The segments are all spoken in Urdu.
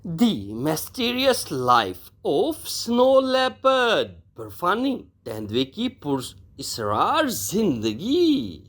The mysterious life of snow leopard برفانی تیندوے کی پراسرار زندگی.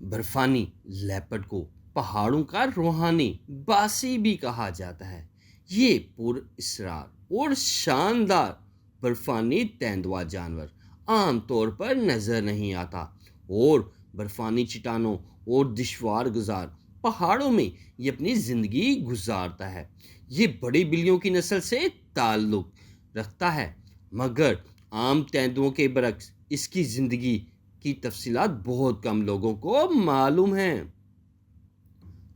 برفانی لیپرڈ کو پہاڑوں کا روحانی باسی بھی کہا جاتا ہے. یہ پراسرار اور شاندار برفانی تیندوا جانور عام طور پر نظر نہیں آتا اور برفانی چٹانوں اور دشوار گزار پہاڑوں میں یہ اپنی زندگی گزارتا ہے. یہ بڑی بلیوں کی نسل سے تعلق رکھتا ہے، مگر عام تیندووں کے برعکس اس کی زندگی کی تفصیلات بہت کم لوگوں کو معلوم ہیں.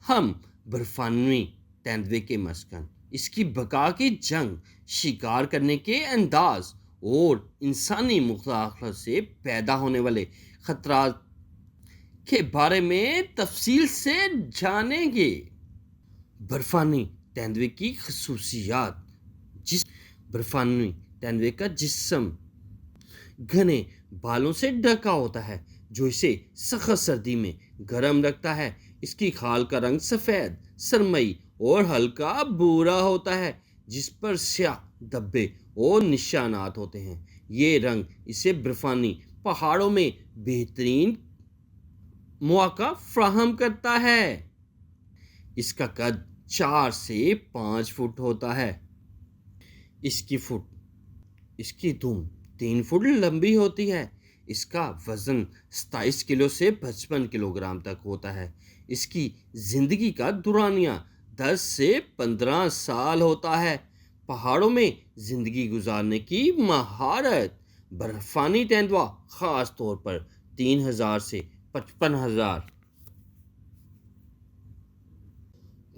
ہم برفانی تیندوے کے مسکن، اس کی بقا کی جنگ، شکار کرنے کے انداز اور انسانی مداخلت سے پیدا ہونے والے خطرات کے بارے میں تفصیل سے جانیں گے. برفانی تیندوے کی خصوصیات. برفانی تیندوے کا جسم گھنے بالوں سے ڈھکا ہوتا ہے جو اسے سخت سردی میں گرم رکھتا ہے. اس کی کھال کا رنگ سفید، سرمئی اور ہلکا بھورا ہوتا ہے جس پر سیاہ دھبے اور نشانات ہوتے ہیں. یہ رنگ اسے برفانی پہاڑوں میں بہترین مواقع فراہم کرتا ہے. اس کا قد 4 سے 5 فٹ ہوتا ہے. اس کی دم 3 فٹ لمبی ہوتی ہے. اس کا وزن 27 کلو سے 55 کلو گرام تک ہوتا ہے. اس کی زندگی کا دورانیہ 10 سے 15 سال ہوتا ہے. پہاڑوں میں زندگی گزارنے کی مہارت. برفانی تیندوا خاص طور پر 3000 سے 55,000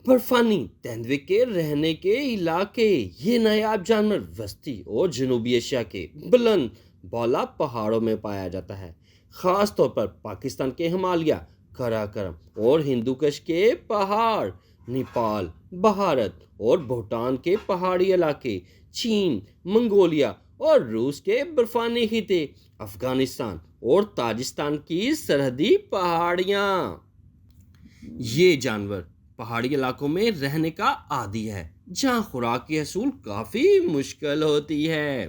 برفانی تیندوے کے رہنے کے علاقے. یہ نایاب جانور وسطی اور جنوبی ایشیا کے بلند بالا پہاڑوں میں پایا جاتا ہے، خاص طور پر پاکستان کے ہمالیہ، قراقرم اور ہندوکش کے پہاڑ، نیپال، بھارت اور بھوٹان کے پہاڑی علاقے، چین، منگولیا اور روس کے برفانی خطے، افغانستان اور تاجکستان کی سرحدی پہاڑیاں. یہ جانور پہاڑی علاقوں میں رہنے کا عادی ہے جہاں خوراک کی حصول کافی مشکل ہوتی ہے.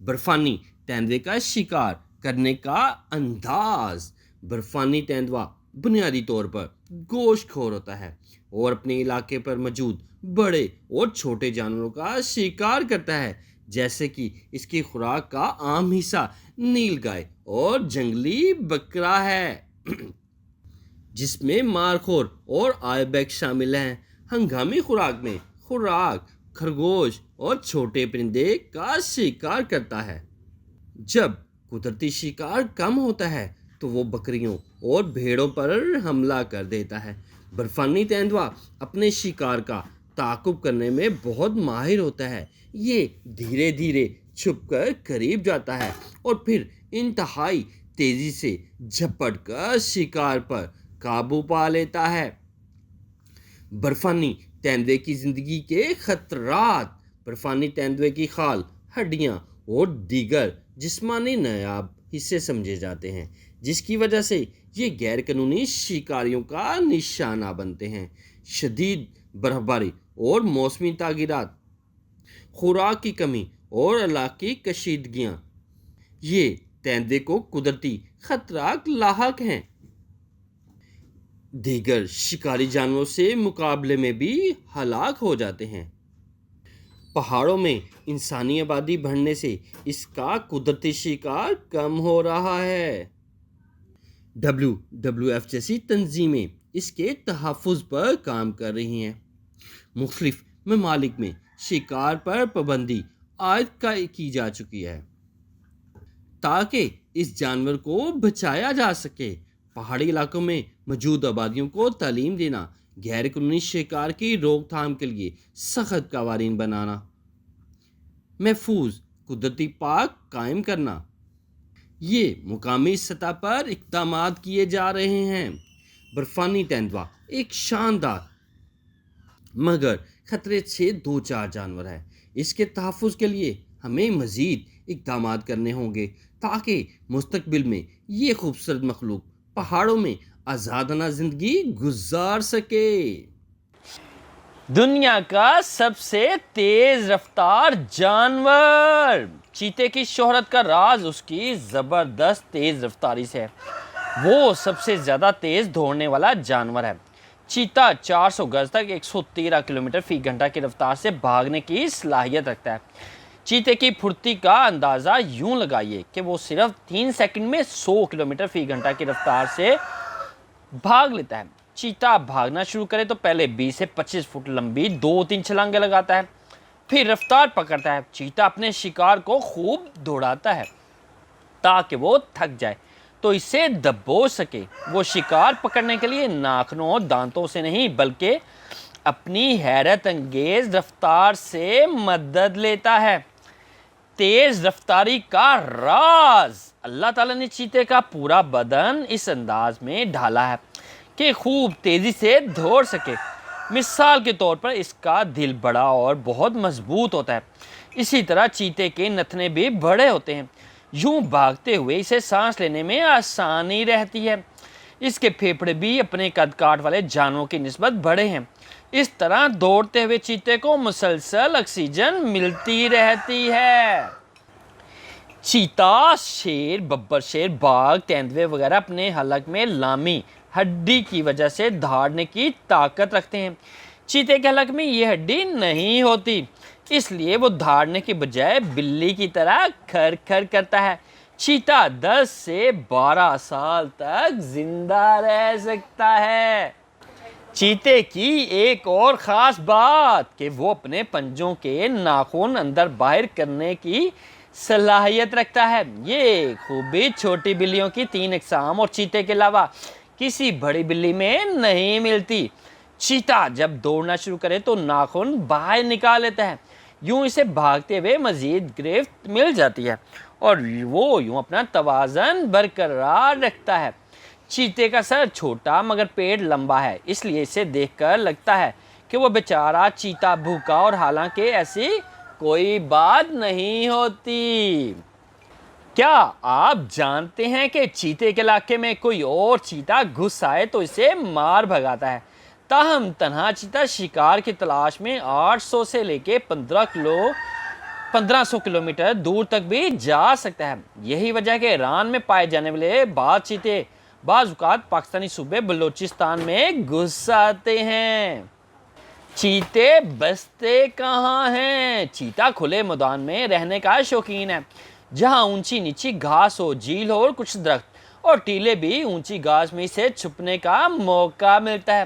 برفانی تیندوے کا شکار کرنے کا انداز. برفانی تیندوا بنیادی طور پر گوشت خور ہوتا ہے اور اپنے علاقے پر موجود بڑے اور چھوٹے جانوروں کا شکار کرتا ہے، جیسے کہ اس کی خوراک کا عام حصہ نیل گائے اور جنگلی بکرا ہے جس میں مارخور اور آئبیکس شامل ہیں. ہنگامی خوراک میں خوراک، خرگوش اور چھوٹے پرندے کا شکار کرتا ہے. جب قدرتی شکار کم ہوتا ہے تو وہ بکریوں اور بھیڑوں پر حملہ کر دیتا ہے. برفانی تیندوا اپنے شکار کا تعاقب کرنے میں بہت ماہر ہوتا ہے. یہ دھیرے دھیرے چھپ کر قریب جاتا ہے اور پھر انتہائی تیزی سے جھپٹ کر شکار پر قابو پا لیتا ہے. برفانی تیندوے کی زندگی کے خطرات. برفانی تیندوے کی کھال، ہڈیاں اور دیگر جسمانی نایاب حصے سمجھے جاتے ہیں جس کی وجہ سے یہ غیر قانونی شکاریوں کا نشانہ بنتے ہیں. شدید برف باری اور موسمی تغیرات، خوراک کی کمی اور علاقائی کشیدگیاں یہ تیندوے کو قدرتی خطرات لاحق ہیں. دیگر شکاری جانوروں سے مقابلے میں بھی ہلاک ہو جاتے ہیں. پہاڑوں میں انسانی آبادی بڑھنے سے اس کا قدرتی شکار کم ہو رہا ہے. WWF جیسی تنظیمیں اس کے تحفظ پر کام کر رہی ہیں. مختلف ممالک میں شکار پر پابندی عائد کی جا چکی ہے تاکہ اس جانور کو بچایا جا سکے. پہاڑی علاقوں میں موجود آبادیوں کو تعلیم دینا، غیر قانونی شکار کی روک تھام کے لیے سخت قوانین بنانا، محفوظ قدرتی پارک قائم کرنا، یہ مقامی سطح پر اقدامات کیے جا رہے ہیں. برفانی تیندوا ایک شاندار مگر خطرے سے دوچار جانور ہے. اس کے تحفظ کے لیے ہمیں مزید اقدامات کرنے ہوں گے تاکہ مستقبل میں یہ خوبصورت مخلوق پہاڑوں میں آزادانہ زندگی گزار سکے. دنیا کا سب سے تیز رفتار جانور۔ چیتے کی شہرت کا راز اس کی زبردست تیز رفتاری سے ہے۔ وہ سب سے زیادہ تیز دوڑنے والا جانور ہے۔ چیتا 400 گز تک 113 کلومیٹر فی گھنٹہ کی رفتار سے بھاگنے کی صلاحیت رکھتا ہے۔ چیتے کی پھرتی کا اندازہ یوں لگائیے کہ وہ صرف 3 سیکنڈ میں 100 کلومیٹر فی گھنٹہ کی رفتار سے بھاگ لیتا ہے۔ چیتا بھاگنا شروع کرے تو پہلے 20 سے 25 فٹ لمبی 2-3 چھلانگیں لگاتا ہے، پھر رفتار پکڑتا ہے۔ چیتا اپنے شکار کو خوب دوڑاتا ہے تاکہ وہ تھک جائے تو اسے دبوچ سکے۔ وہ شکار پکڑنے کے لیے ناخنوں اور دانتوں سے نہیں بلکہ اپنی حیرت انگیز رفتار سے مدد لیتا ہے۔ تیز رفتاری کا راز، اللہ تعالیٰ نے چیتے کا پورا بدن اس انداز میں ڈھالا ہے کہ خوب تیزی سے دوڑ سکے۔ مثال کے طور پر اس کا دل بڑا اور بہت مضبوط ہوتا ہے۔ اسی طرح چیتے کے نتنے بھی بڑے ہوتے ہیں۔ یوں بھاگتے ہوئے اسے سانس لینے میں آسانی رہتی ہے۔ اس کے پھیپھڑے بھی اپنے قد کاٹ والے جانوروں کی نسبت بڑے ہیں۔ اس طرح دوڑتے ہوئے چیتے کو مسلسل آکسیجن ملتی رہتی ہے۔ چیتا، شیر، ببر شیر، باگھ، تیندوے وغیرہ اپنے حلق میں لامی ہڈی کی وجہ سے دھاڑنے کی طاقت رکھتے ہیں۔ چیتے کے حلق میں یہ ہڈی نہیں ہوتی، اس لیے وہ دھاڑنے کی بجائے بلی کی طرح کھر کھر کرتا ہے۔ چیتا 10 سے 12 سال تک زندہ رہ سکتا ہے۔ چیتے کی ایک اور خاص بات کہ وہ اپنے پنجوں کے ناخن اندر باہر کرنے کی صلاحیت رکھتا ہے۔ یہ خوبی چھوٹی بلیوں کی 3 اقسام اور چیتے کے علاوہ کسی بڑی بلی میں نہیں ملتی۔ چیتا جب دوڑنا شروع کرے تو ناخن باہر نکال لیتا ہے، یوں اسے بھاگتے ہوئے مزید گرفت مل جاتی ہے اور وہ یوں اپنا توازن برقرار رکھتا ہے۔ چیتے کا سر چھوٹا مگر پیٹ لمبا ہے، اس لیے اسے دیکھ کر لگتا ہے کہ وہ بیچارہ چیتا بھوکا، اور حالانکہ ایسی کوئی بات نہیں ہوتی۔ کیا آپ جانتے ہیں کہ چیتے کے علاقے میں کوئی اور چیتا گھس آئے تو اسے مار بھگاتا ہے؟ تاہم تنہا چیتا شکار کی تلاش میں 800 سے لے کے 1500 کلومیٹر دور تک بھی جا سکتا ہے۔ یہی وجہ ہے کہ ایران میں پائے جانے والے بعض چیتے بعض اوقات پاکستانی صوبے بلوچستان میں گھس آتے ہیں۔ چیتے بستے کہاں ہیں؟ چیتا کھلے میدان میں رہنے کا شوقین ہے، جہاں اونچی نیچی گھاس ہو، جھیل ہو اور کچھ درخت اور ٹیلے بھی اونچی گھاس میں سے چھپنے کا موقع ملتا ہے۔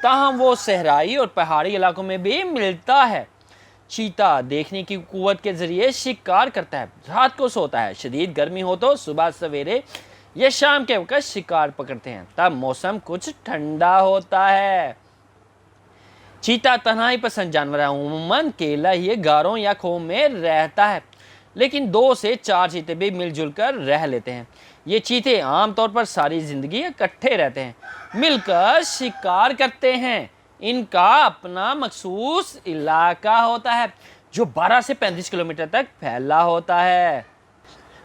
تاہم وہ صحرائی اور پہاڑی علاقوں میں بھی ملتا ہے۔ چیتا دیکھنے کی قوت کے ذریعے شکار کرتا ہے، رات کو سوتا ہے، شدید گرمی ہو تو صبح سویرے یا شام کے وقت شکار پکڑتے ہیں، تب موسم کچھ ٹھنڈا ہوتا ہے۔ چیتا تنہائی پسند جانور ہے، عموماً اکیلا ہی غاروں یا کھووں میں رہتا ہے، لیکن 2 سے 4 چیتے بھی مل جل کر رہ لیتے ہیں۔ یہ چیتے عام طور پر ساری زندگی اکٹھے رہتے ہیں، مل کر شکار کرتے ہیں۔ ان کا اپنا مخصوص علاقہ ہوتا ہے جو 12 سے 35 کلومیٹر تک پھیلا ہوتا ہے۔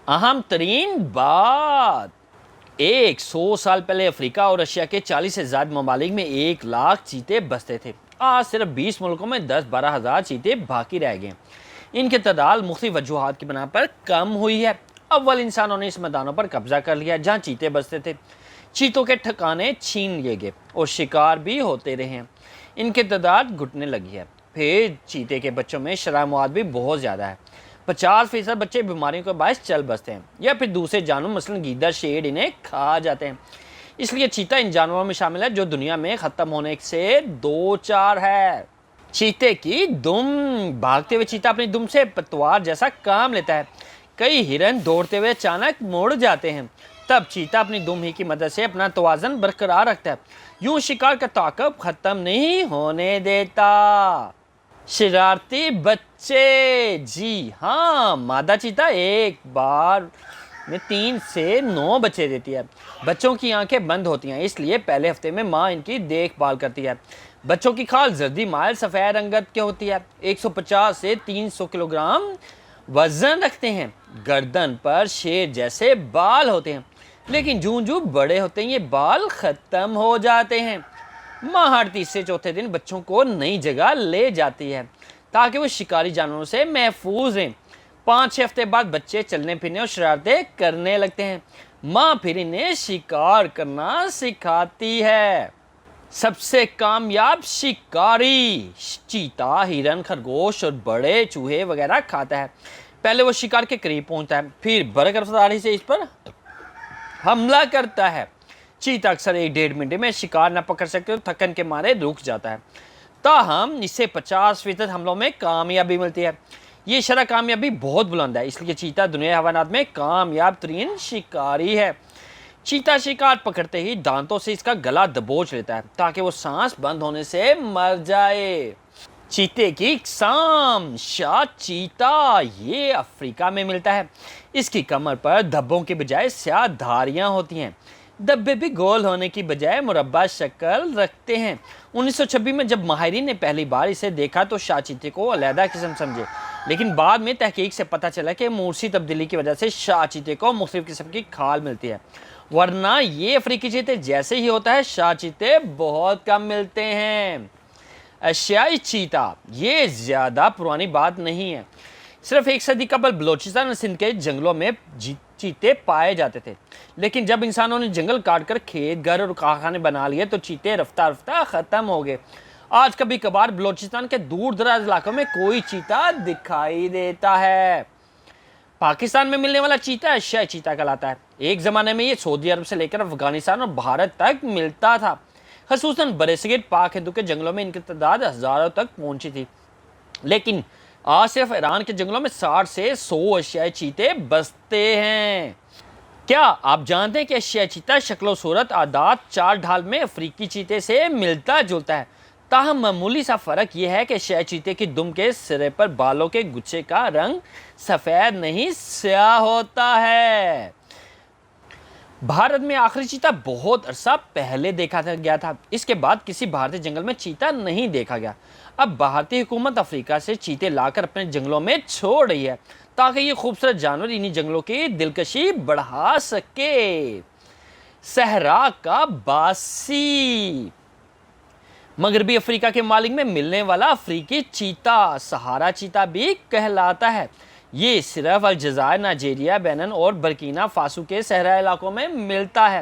اہم ترین بات، 100 سال پہلے افریقہ اور ایشیا کے 40 سے زائد ممالک میں 1 لاکھ چیتے بستے تھے۔ آج صرف 20 ملکوں میں 10-12 ہزار چیتے باقی رہ گئے۔ ان کی تعداد مختلف وجوہات کی بنا پر کم ہوئی ہے۔ اول انسانوں نے اس میدانوں پر قبضہ کر لیا جہاں چیتے بستے تھے، چیتوں کے ٹھکانے چھین لیے گئے اور شکار بھی ہوتے رہے ہیں۔ ان کی تعداد گھٹنے لگی ہے۔ پھر چیتے کے بچوں میں شرح مواد بھی بہت زیادہ ہے، 50% بچے بیماریوں کے باعث چل بستے ہیں یا پھر دوسرے جانور مثلاً گیدڑ، شیر انہیں کھا جاتے ہیں۔ اس لیے چیتا ان جانوروں میں شامل ہے جو دنیا میں ختم ہونے سے 2-4 ہے۔ چیتے کی دم، بھاگتے ہوئے چیتا اپنی دم سے پتوار جیسا کام لیتا ہے۔ کئی ہرن دوڑتے ہوئے اچانک مڑ جاتے ہیں، تب چیتا اپنی دم ہی کی مدد سے اپنا توازن برقرار رکھتا ہے، یوں شکار کا تعاقب ختم نہیں ہونے دیتا۔ شرارتی بچے، جی ہاں، مادہ چیتا ایک بار میں 3 سے 9 بچے دیتی ہے۔ بچوں کی آنکھیں بند ہوتی ہیں، اس لیے پہلے ہفتے میں ماں ان کی دیکھ بھال کرتی ہے۔ بچوں کی کھال زردی مائل سفید رنگت کی ہوتی ہے، 150 سے 300 کلو گرام وزن رکھتے ہیں۔ گردن پر شیر جیسے بال ہوتے ہیں، لیکن جوں جوں بڑے ہوتے ہیں یہ بال ختم ہو جاتے ہیں۔ ماں ہر تیسرے چوتھے دن بچوں کو نئی جگہ لے جاتی ہے تاکہ وہ شکاری جانوروں سے محفوظ رہیں۔ 5-6 ہفتے بعد بچے چلنے پھرنے اور شرارتیں کرنے لگتے ہیں۔ ماں پھر انہیں شکار کرنا سکھاتی ہے۔ سب سے کامیاب شکاری چیتا ہرن، خرگوش اور بڑے چوہے وغیرہ کھاتا ہے۔ پہلے وہ شکار کے قریب پہنچتا ہے، پھر برق رفتاری سے اس پر حملہ کرتا ہے۔ چیتا اکثر 1-1.5 منٹ میں شکار نہ پکڑ سکتے تو تھکن کے مارے رک جاتا ہے، تاہم اسے 50% حملوں میں کامیابی ملتی ہے۔ یہ شرح کامیابی بہت بلند ہے، اس لیے چیتا دنیا حیوانات میں کامیاب ترین شکاری ہے۔ چیتا شکار پکڑتے ہی دانتوں سے اس کا گلا دبوچ لیتا ہے تاکہ وہ سانس بند ہونے سے مر جائے۔ چیتے کی اقسام: شاہ چیتا، یہ افریقہ میں ملتا ہے۔ اس کی کمر پر دھبوں کے بجائے سیاہ دھاریاں ہوتی ہیں۔ دھبے بھی گول ہونے کی بجائے مربع شکل رکھتے ہیں۔ 1926 میں جب ماہرین نے پہلی بار اسے دیکھا تو شاہ چیتے کو علیحدہ قسم سمجھے، لیکن بعد میں تحقیق سے پتہ چلا کہ موسمی تبدیلی کی وجہ سے شاہ چیتے کو مختلف قسم کی کھال ملتی ہے، ورنہ یہ افریقی چیتے جیسے ہی ہوتا ہے شاہ چیتے بہت کم ملتے ہیں۔ ایشیائی چیتا: یہ زیادہ پرانی بات نہیں ہے، صرف 1 صدی قبل بلوچستان اور سندھ کے جنگلوں میں چیتے پائے جاتے تھے، لیکن جب انسانوں نے جنگل کاٹ کر کھیت، گھر اور کارخانے بنا لیے تو چیتے رفتہ رفتہ ختم ہو گئے۔ آج کبھی کبھار بلوچستان کے دور دراز علاقوں میں کوئی چیتا دکھائی دیتا ہے۔ پاکستان میں ملنے والا چیتا ایشیائی چیتا کہلاتا ہے۔ ایک زمانے میں یہ سعودی عرب سے لے کر افغانستان اور بھارت تک ملتا تھا، خصوصاً برصغیر پاک ہندو کے جنگلوں میں ان کی تعداد ہزاروں تک پہنچی تھی، لیکن آج صرف ایران کے جنگلوں میں 60 سے 100 ایشیائی چیتے بستے ہیں۔ کیا آپ جانتے ہیں کہ ایشیائی چیتا شکل و صورت، عادات، چال ڈھال میں افریقی چیتے سے ملتا جلتا ہے، تاہم معمولی سا فرق یہ ہے کہ ایشیائی چیتے کی دم کے سرے پر بالوں کے گچھے کا رنگ سفید نہیں سیاہ ہوتا ہے۔ بھارت میں آخری چیتا بہت عرصہ پہلے دیکھا گیا تھا، اس کے بعد کسی بھارتی جنگل میں چیتا نہیں دیکھا گیا۔ اب بھارتی حکومت افریقہ سے چیتے لا کر اپنے جنگلوں میں چھوڑ رہی ہے تاکہ یہ خوبصورت جانور انہی جنگلوں کی دلکشی بڑھا سکے۔ صحرا کا باسی: مغربی افریقہ کے ممالک میں ملنے والا افریقی چیتا صحارا چیتا بھی کہلاتا ہے۔ یہ صرف الجزائر، نائجیریا، بینن اور برکینا فاسو کے صحرائی علاقوں میں ملتا ہے۔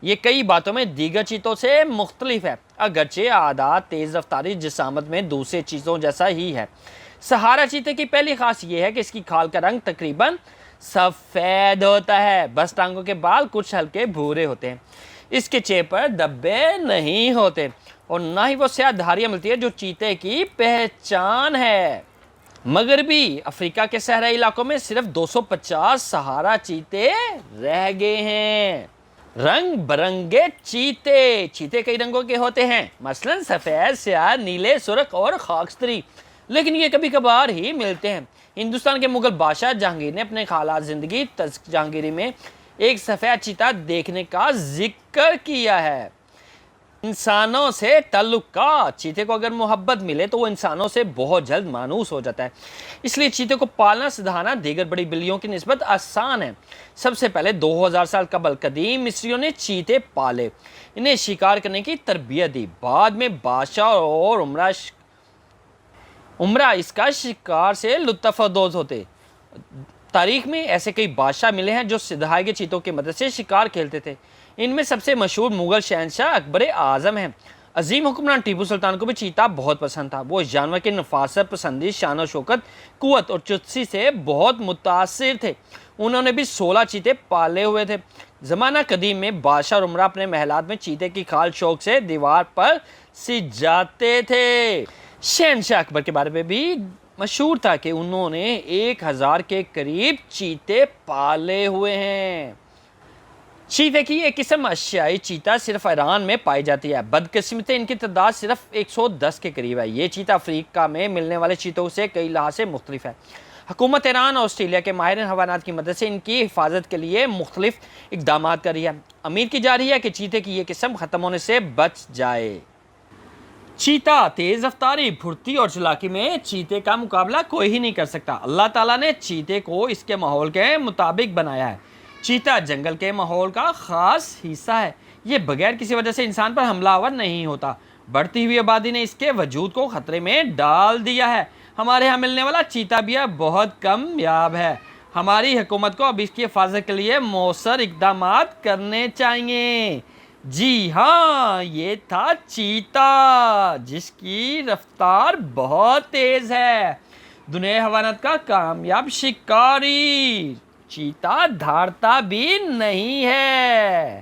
یہ کئی باتوں میں دیگر چیتوں سے مختلف ہے، اگرچہ عادات، تیز رفتاری، جسامت میں دوسرے چیتوں جیسا ہی ہے۔ صحارا چیتے کی پہلی خاص یہ ہے کہ اس کی کھال کا رنگ تقریباً سفید ہوتا ہے، بس ٹانگوں کے بال کچھ ہلکے بھورے ہوتے ہیں۔ اس کے چہرے پر دھبے نہیں ہوتے اور نہ ہی وہ سیاہ دھاریاں ملتی ہے جو چیتے کی پہچان ہے۔ مغربی افریقہ کے صحرائی علاقوں میں صرف 250 صحارا چیتے رہ گئے ہیں۔ رنگ برنگے چیتے: چیتے کئی رنگوں کے ہوتے ہیں، مثلاً سفید، سیاہ، نیلے، سرخ اور خاکستری، لیکن یہ کبھی کبھار ہی ملتے ہیں۔ ہندوستان کے مغل بادشاہ جہانگیر نے اپنے حالات زندگی تذکرہ جہانگیری میں ایک سفید چیتا دیکھنے کا ذکر کیا ہے۔ انسانوں سے تعلقات: چیتے کو اگر محبت ملے تو وہ انسانوں سے بہت جلد مانوس ہو جاتا ہے، اس لیے چیتے کو پالنا سدھانا دیگر بڑی بلیوں کی نسبت آسان ہے۔ سب سے پہلے 2000 سال قبل قدیم مصریوں نے چیتے پالے، انہیں شکار کرنے کی تربیت دی، بعد میں بادشاہ اور عمرہ اس کا شکار سے لطف اندوز ہوتے۔ تاریخ میں ایسے کئی بادشاہ ملے ہیں جو سدھائے گئے چیتوں کی مدد سے شکار کھیلتے تھے۔ ان میں سب سے مشہور مغل شہنشاہ اکبر اعظم ہیں۔ عظیم حکمران ٹیپو سلطان کو بھی چیتا بہت پسند تھا، وہ اس جانور کے نفاست پسندی، شان و شوکت، قوت اور چستی سے بہت متاثر تھے۔ انہوں نے بھی 16 چیتے پالے ہوئے تھے۔ زمانہ قدیم میں بادشاہ اور عمرہ اپنے محلات میں چیتے کی کھال شوق سے دیوار پر سجاتے تھے۔ شہنشاہ اکبر کے بارے میں بھی مشہور تھا کہ انہوں نے 1000 کے قریب چیتے پالے ہوئے ہیں۔ چیتے کی ایک قسم ایشیائی چیتا صرف ایران میں پائی جاتی ہے، بدقسمتی ان کی تعداد صرف 110 کے قریب ہے۔ یہ چیتا افریقہ میں ملنے والے چیتوں سے کئی لحاظ سے مختلف ہے۔ حکومت ایران اور آسٹریلیا کے ماہرین حیوانات کی مدد سے ان کی حفاظت کے لیے مختلف اقدامات کر رہی ہے۔ امید کی جا رہی ہے کہ چیتے کی یہ قسم ختم ہونے سے بچ جائے۔ چیتا تیز رفتاری، پھرتی اور چالاکی میں چیتے کا مقابلہ کوئی ہی نہیں کر سکتا۔ اللہ تعالیٰ نے چیتے کو اس کے ماحول کے مطابق بنایا ہے۔ چیتا جنگل کے ماحول کا خاص حصہ ہے، یہ بغیر کسی وجہ سے انسان پر حملہ آور نہیں ہوتا بڑھتی ہوئی آبادی نے اس کے وجود کو خطرے میں ڈال دیا ہے۔ ہمارے ہاں ملنے والا چیتا بھی بہت کمیاب ہے۔ ہماری حکومت کو اب اس کی حفاظت کے لیے مؤثر اقدامات کرنے چاہیے۔ جی ہاں، یہ تھا چیتا، جس کی رفتار بہت تیز ہے، دنیا حیوانات کا کامیاب شکاری۔ چیتا دھاڑتا بھی نہیں ہے۔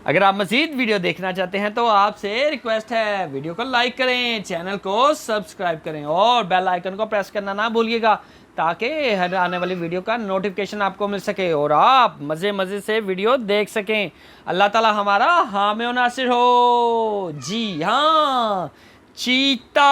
اگر آپ مزید ویڈیو دیکھنا چاہتے ہیں تو آپ سے ریکویسٹ ہے، ویڈیو کو لائک کریں، چینل کو سبسکرائب کریں اور بیل آئیکن کو پریس کرنا نہ بھولیے گا تاکہ ہر آنے والی ویڈیو کا نوٹیفیکیشن آپ کو مل سکے اور آپ مزے سے ویڈیو دیکھ سکیں۔ اللہ تعالی ہمارا حامی و ناصر ہو۔ جی ہاں، چیتا۔